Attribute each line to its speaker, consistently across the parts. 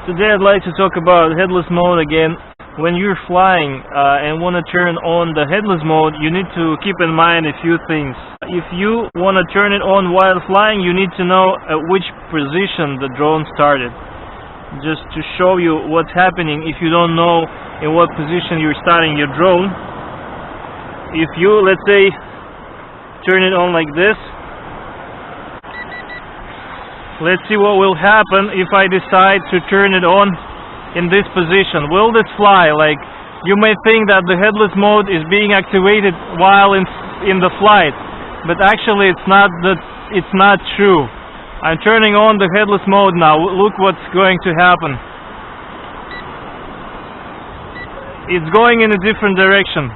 Speaker 1: Today I'd like to talk about headless mode again. When you're flying and want to turn on the headless mode, you need to keep in mind a few things. If you want to turn it on while flying, you need to know at which position the drone started. Just to show you what's happening if you don't know in what position you're starting your drone. If you, let's say, turn it on like this, let's see what will happen if I decide to turn it on in this position. Will this fly? Like, you may think that the headless mode is being activated while in the flight, but actually it's not true. I'm turning on the headless mode now. Look what's going to happen. It's going in a different direction.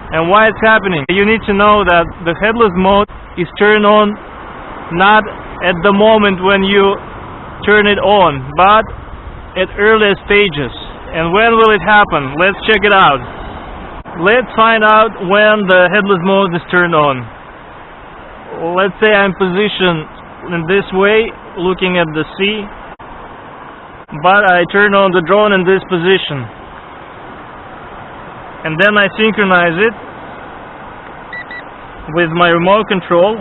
Speaker 1: And why it's happening? You need to know that the headless mode is turned on not at the moment when you turn it on, but at earlier stages. And when will it happen? Let's check it out. Let's find out when the headless mode is turned on. Let's say I'm positioned in this way, looking at the sea, but I turn on the drone in this position. And then I synchronize it with my remote control.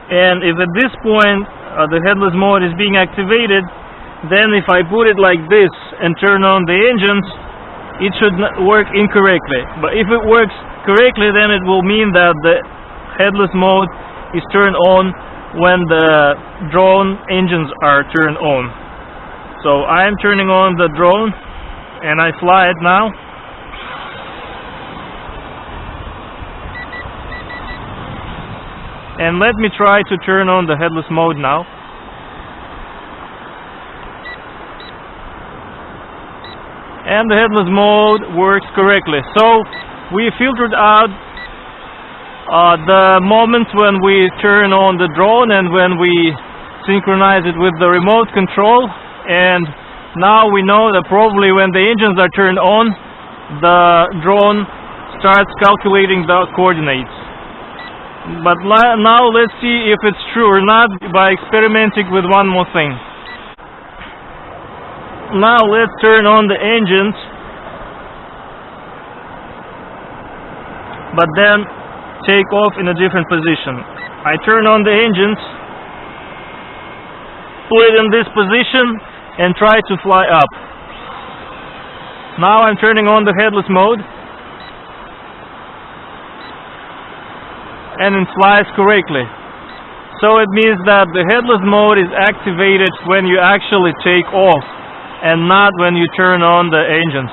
Speaker 1: And if at this point the headless mode is being activated, then if I put it like this and turn on the engines, it should not work incorrectly. But if it works correctly, then it will mean that the headless mode is turned on when the drone engines are turned on. So I am turning on the drone and I fly it now. And let me try to turn on the headless mode now. And the headless mode works correctly. So we filtered out the moments when we turn on the drone and when we synchronize it with the remote control. And now we know that probably when the engines are turned on, the drone starts calculating the coordinates. But now let's see if it's true or not by experimenting with one more thing. Now let's turn on the engines, but then take off in a different position. I turn on the engines, put it in this position, and try to fly up. Now I'm turning on the headless mode, and it flies correctly. So it means that the headless mode is activated when you actually take off and not when you turn on the engines.